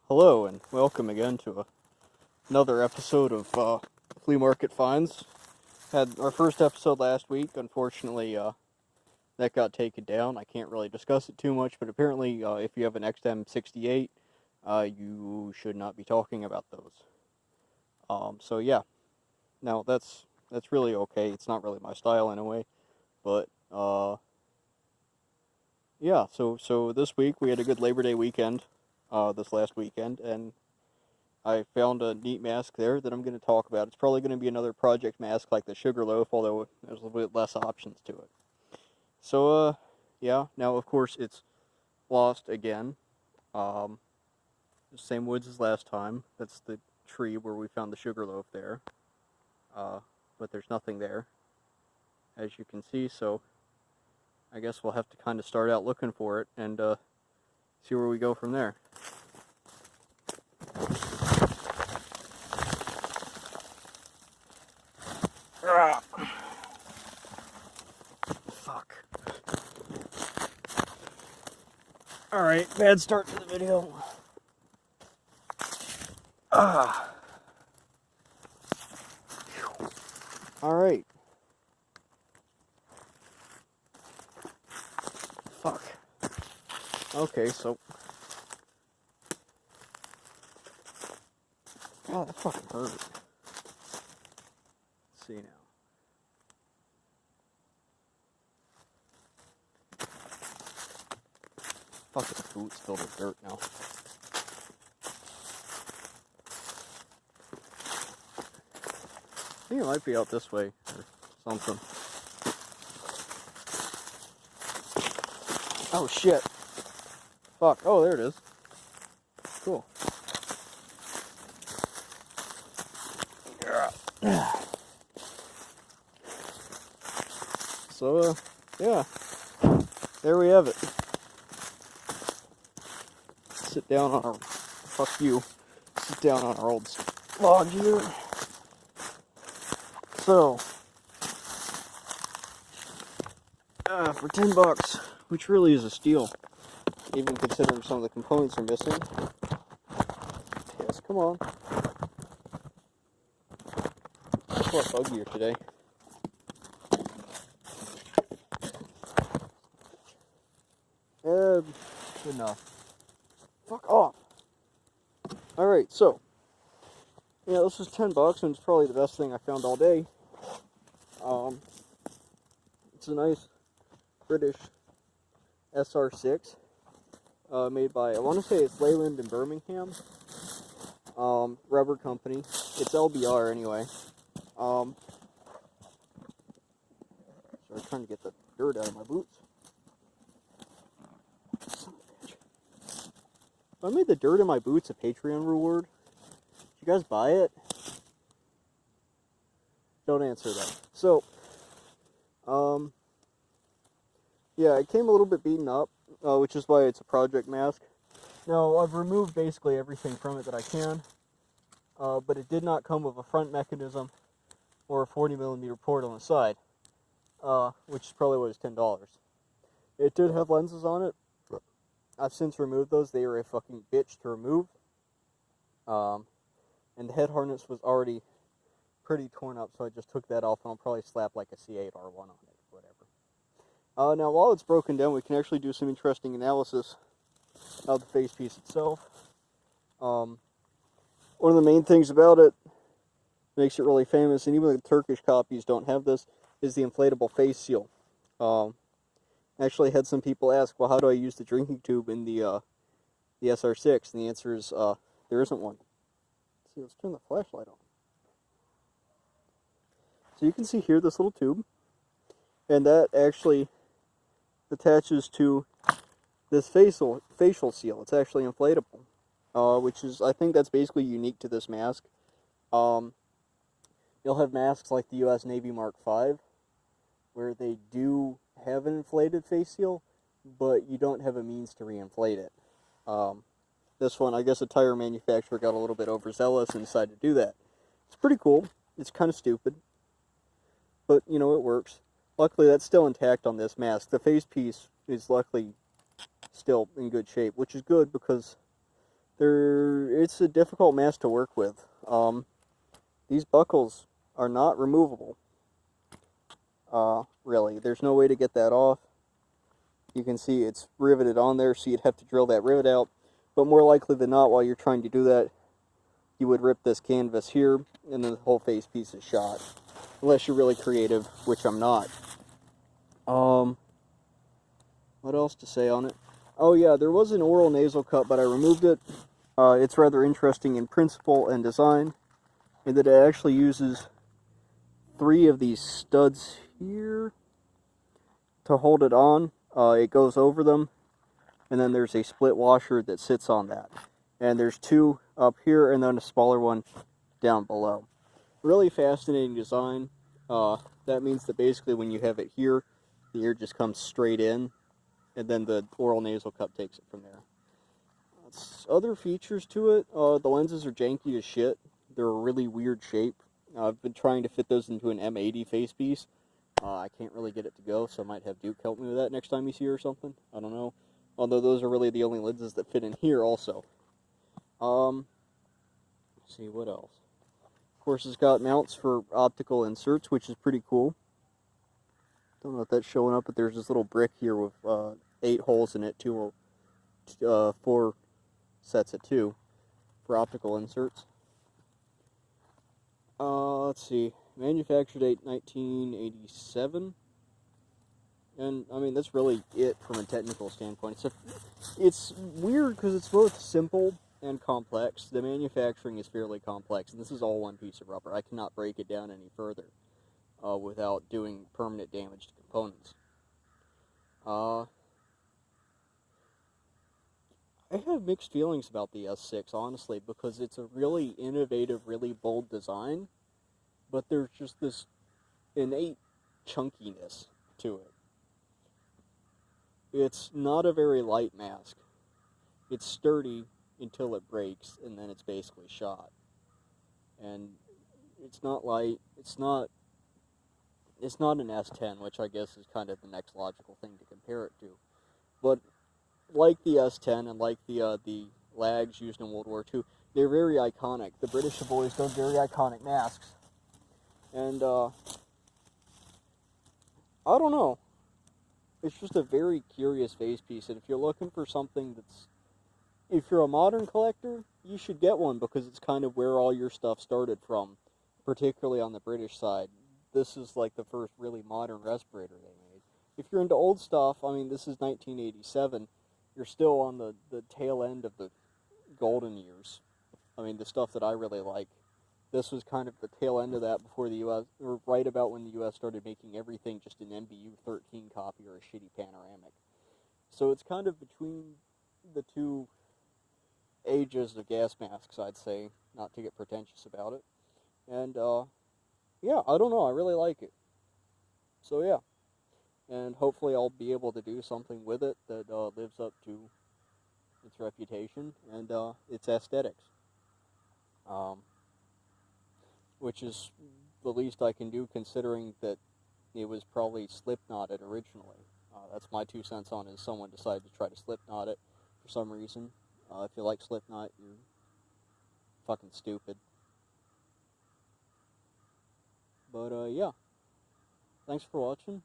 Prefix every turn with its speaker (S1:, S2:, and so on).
S1: Hello and welcome again to another episode of Flea Market Finds. Had our first episode last week. Unfortunately, that got taken down. I can't really discuss it too much, but apparently, if you have an XM68, you should not be talking about those. So yeah, now that's really okay. It's not really my style anyway, but yeah. So this week we had a good Labor Day weekend. This last weekend, and I found a neat mask there that I'm going to talk about. It's probably going to be another project mask like the Sugarloaf, although there's a little bit less options to it. So, yeah, now of course it's lost again. Same woods as last time. That's the tree where we found the Sugarloaf there. But there's nothing there, as you can see, so I guess we'll have to kind of start out looking for it and see where we go from there. Fuck. Alright, bad start to the video. Alright. Fuck. Okay, so... God, that fucking hurt. Let's see now. Fucking boots filled with dirt now. I think it might be out this way or something. Oh shit. Fuck. Oh, there it is. Cool. So, yeah. There we have it. Sit down on our... Fuck you. Sit down on our old log here. So, for $10, which really is a steal, even considering some of the components are missing. Yes, come on. It's a lot buggier today. Good enough. Fuck off. Alright, so, yeah, this was $10, and it's probably the best thing I found all day. It's a nice British SR6, made by, I want to say it's Leyland in Birmingham, rubber company. It's LBR anyway. So I'm trying to get the dirt out of my boots. Son of a bitch. If I made the dirt in my boots a Patreon reward, did you guys buy it? Don't answer that. So, yeah, it came a little bit beaten up, which is why it's a project mask. Now, I've removed basically everything from it that I can, but it did not come with a front mechanism or a 40mm port on the side, which is probably what was $10. It did have lenses on it. I've since removed those. They were a fucking bitch to remove. And the head harness was already pretty torn up, so I just took that off, and I'll probably slap like a C8R1 on it, whatever. Now, while it's broken down, we can actually do some interesting analysis of the face piece itself. One of the main things about it, makes it really famous, and even the Turkish copies don't have this, is the inflatable face seal. Actually had some people ask, well, how do I use the drinking tube in the SR6? And the answer is, there isn't one. See, let's turn the flashlight on. So you can see here this little tube, and that actually attaches to this facial seal. It's actually inflatable, which is, I think that's basically unique to this mask. You'll have masks like the US Navy Mark V, where they do have an inflated face seal, but you don't have a means to re-inflate it. This one, I guess a tire manufacturer got a little bit overzealous and decided to do that. It's pretty cool. It's kind of stupid, but, you know, it works. Luckily, that's still intact on this mask. The face piece is luckily still in good shape, which is good because there it's a difficult mask to work with. These buckles are not removable. Really, there's no way to get that off. You can see it's riveted on there, so you'd have to drill that rivet out. But more likely than not, while you're trying to do that, you would rip this canvas here, and then the whole face piece is shot. Unless you're really creative, which I'm not. What else to say on it? Oh yeah, there was an oral nasal cup, but I removed it. It's rather interesting in principle and design, in that it actually uses 3 of these studs here to hold it on. It goes over them, and then there's a split washer that sits on that. And there's 2 up here, and then a smaller one down below. Really fascinating design. That means that basically when you have it here, the ear just comes straight in, and then the oral nasal cup takes it from there. Other features to it, the lenses are janky as shit. They're a really weird shape. I've been trying to fit those into an M80 face piece. I can't really get it to go, so I might have Duke help me with that next time he's here or something. I don't know. Although those are really the only lenses that fit in here also. Let's see, what else? Of course, it's got mounts for optical inserts, which is pretty cool. Don't know if that's showing up, but there's this little brick here with 8 holes in it, 4 sets of 2 for optical inserts. Let's see, manufacture date 1987, and I mean that's really it from a technical standpoint. It's weird because it's both simple and complex. The manufacturing is fairly complex, and this is all one piece of rubber. I cannot break it down any further without doing permanent damage to components. I have mixed feelings about the S6, honestly, because it's a really innovative, really bold design, but there's just this innate chunkiness to it. It's not a very light mask. It's sturdy until it breaks, and then it's basically shot. And it's not light. It's not an S10, which I guess is kind of the next logical thing to compare it to. But like the S10 and like the lags used in World War II, they're very iconic. The British have always done very iconic masks. And, I don't know. It's just a very curious face piece, and if you're looking for something that's... If you're a modern collector, you should get one, because it's kind of where all your stuff started from, particularly on the British side. This is like the first really modern respirator they made. If you're into old stuff, I mean, this is 1987, you're still on the tail end of the golden years. I mean, the stuff that I really like. This was kind of the tail end of that before the U.S., or right about when the U.S. started making everything just an MBU 13 copy or a shitty panoramic. So it's kind of between the 2 ages of gas masks, I'd say, not to get pretentious about it. And, yeah, I don't know, I really like it. So, yeah. And hopefully I'll be able to do something with it that lives up to its reputation and its aesthetics. Which is the least I can do, considering that it was probably slip knotted originally. That's my 2 cents on it, is someone decided to try to slip knot it for some reason. If you like slip knot, you're fucking stupid. But yeah, thanks for watching.